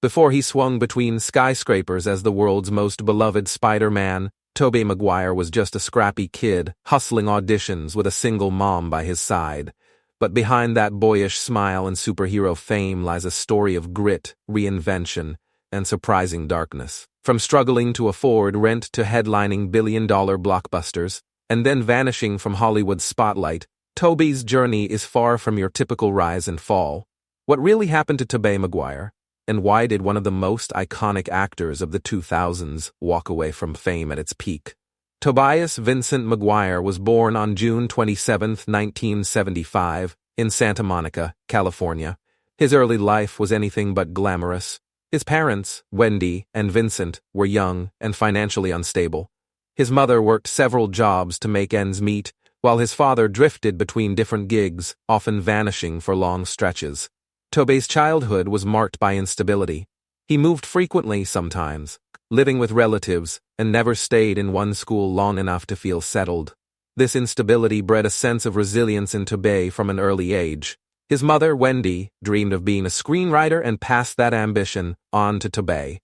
Before he swung between skyscrapers as the world's most beloved Spider-Man, Tobey Maguire was just a scrappy kid, hustling auditions with a single mom by his side. But behind that boyish smile and superhero fame lies a story of grit, reinvention, and surprising darkness. From struggling to afford rent to headlining billion-dollar blockbusters, and then vanishing from Hollywood's spotlight, Tobey's journey is far from your typical rise and fall. What really happened to Tobey Maguire? And why did one of the most iconic actors of the 2000s walk away from fame at its peak? Tobias Vincent Maguire was born on June 27, 1975, in Santa Monica, California. His early life was anything but glamorous. His parents, Wendy and Vincent, were young and financially unstable. His mother worked several jobs to make ends meet, while his father drifted between different gigs, often vanishing for long stretches. Tobey's childhood was marked by instability. He moved frequently sometimes, living with relatives, and never stayed in one school long enough to feel settled. This instability bred a sense of resilience in Tobey from an early age. His mother, Wendy, dreamed of being a screenwriter and passed that ambition on to Tobey.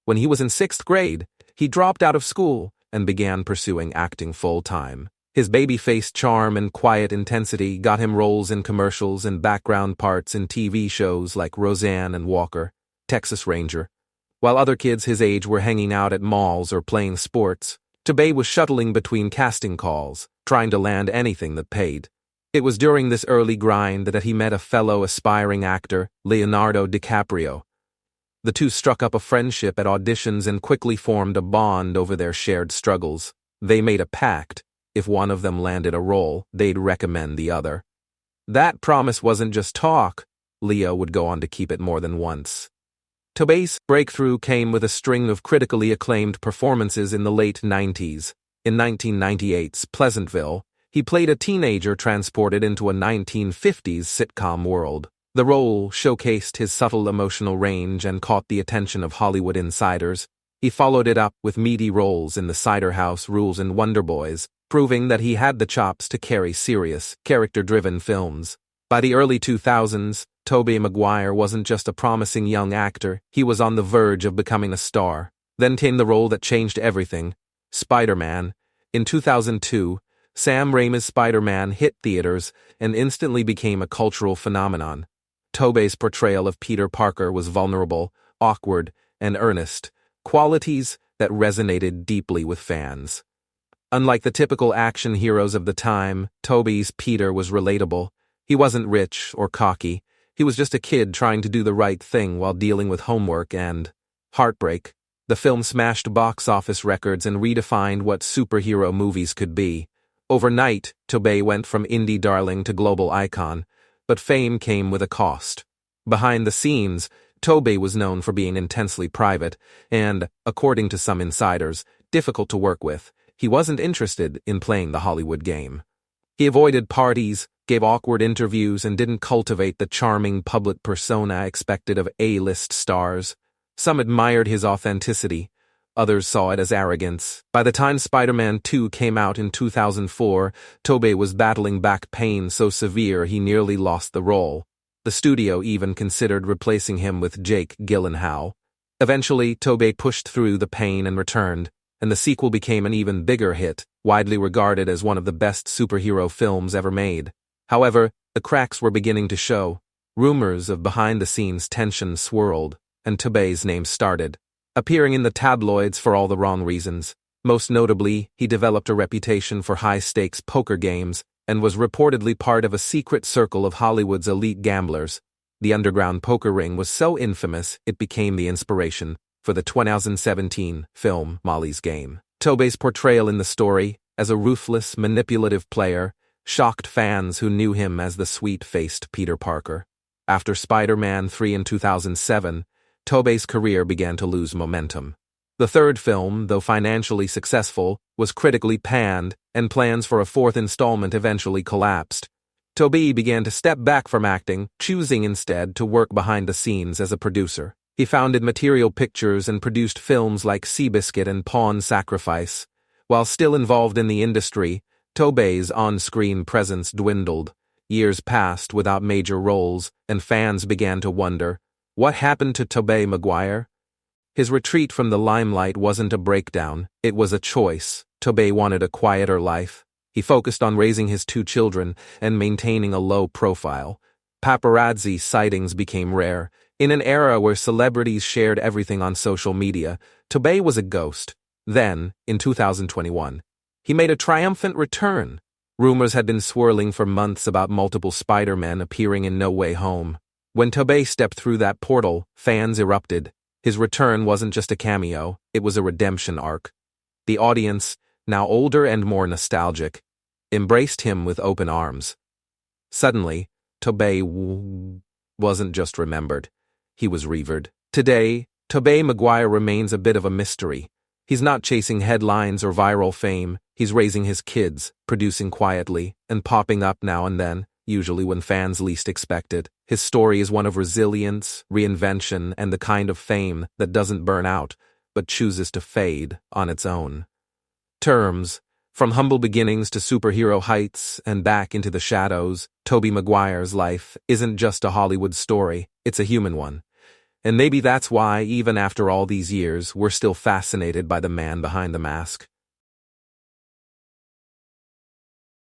When he was in 6th grade, he dropped out of school and began pursuing acting full-time. His baby-faced charm and quiet intensity got him roles in commercials and background parts in TV shows like Roseanne and Walker, Texas Ranger. While other kids his age were hanging out at malls or playing sports, Tobey was shuttling between casting calls, trying to land anything that paid. It was during this early grind that he met a fellow aspiring actor, Leonardo DiCaprio. The two struck up a friendship at auditions and quickly formed a bond over their shared struggles. They made a pact. If one of them landed a role, they'd recommend the other. That promise wasn't just talk. Leo would go on to keep it more than once. Tobey's breakthrough came with a string of critically acclaimed performances in the late 90s. In 1998's Pleasantville, he played a teenager transported into a 1950s sitcom world. The role showcased his subtle emotional range and caught the attention of Hollywood insiders. He followed it up with meaty roles in The Cider House Rules and Wonder Boys, proving that he had the chops to carry serious, character-driven films. By the early 2000s, Tobey Maguire wasn't just a promising young actor, he was on the verge of becoming a star. Then came the role that changed everything, Spider-Man. In 2002, Sam Raimi's Spider-Man hit theaters and instantly became a cultural phenomenon. Tobey's portrayal of Peter Parker was vulnerable, awkward, and earnest, qualities that resonated deeply with fans. Unlike the typical action heroes of the time, Tobey's Peter was relatable. He wasn't rich or cocky. He was just a kid trying to do the right thing while dealing with homework and heartbreak. The film smashed box office records and redefined what superhero movies could be. Overnight, Tobey went from indie darling to global icon, but fame came with a cost. Behind the scenes, Tobey was known for being intensely private and, according to some insiders, difficult to work with. He wasn't interested in playing the Hollywood game. He avoided parties, gave awkward interviews, and didn't cultivate the charming public persona expected of A-list stars. Some admired his authenticity. Others saw it as arrogance. By the time Spider-Man 2 came out in 2004, Tobey was battling back pain so severe he nearly lost the role. The studio even considered replacing him with Jake Gyllenhaal. Eventually, Tobey pushed through the pain and returned, and the sequel became an even bigger hit, widely regarded as one of the best superhero films ever made. However, the cracks were beginning to show. Rumors of behind-the-scenes tension swirled, and Tobey's name started appearing in the tabloids for all the wrong reasons. Most notably, he developed a reputation for high-stakes poker games and was reportedly part of a secret circle of Hollywood's elite gamblers. The underground poker ring was so infamous it became the inspiration for the 2017 film Molly's Game. Tobey's portrayal in the story, as a ruthless, manipulative player, shocked fans who knew him as the sweet-faced Peter Parker. After Spider-Man 3 in 2007, Tobey's career began to lose momentum. The third film, though financially successful, was critically panned, and plans for a fourth installment eventually collapsed. Tobey began to step back from acting, choosing instead to work behind the scenes as a producer. He founded Material Pictures and produced films like Seabiscuit and Pawn Sacrifice. While still involved in the industry, Tobey's on-screen presence dwindled. Years passed without major roles, and fans began to wonder, What happened to Tobey Maguire? His retreat from the limelight wasn't a breakdown, it was a choice. Tobey wanted a quieter life. He focused on raising his 2 children and maintaining a low profile. Paparazzi sightings became rare. In an era where celebrities shared everything on social media, Tobey was a ghost. Then, in 2021, he made a triumphant return. Rumors had been swirling for months about multiple Spider-Men appearing in No Way Home. When Tobey stepped through that portal, fans erupted. His return wasn't just a cameo, it was a redemption arc. The audience, now older and more nostalgic, embraced him with open arms. Suddenly, Tobey wasn't just remembered, he was revered. Today, Tobey Maguire remains a bit of a mystery. He's not chasing headlines or viral fame, he's raising his kids, producing quietly, and popping up now and then, usually when fans least expect it. His story is one of resilience, reinvention, and the kind of fame that doesn't burn out, but chooses to fade on its own terms. From humble beginnings to superhero heights and back into the shadows, Tobey Maguire's life isn't just a Hollywood story, it's a human one. And maybe that's why, even after all these years, we're still fascinated by the man behind the mask.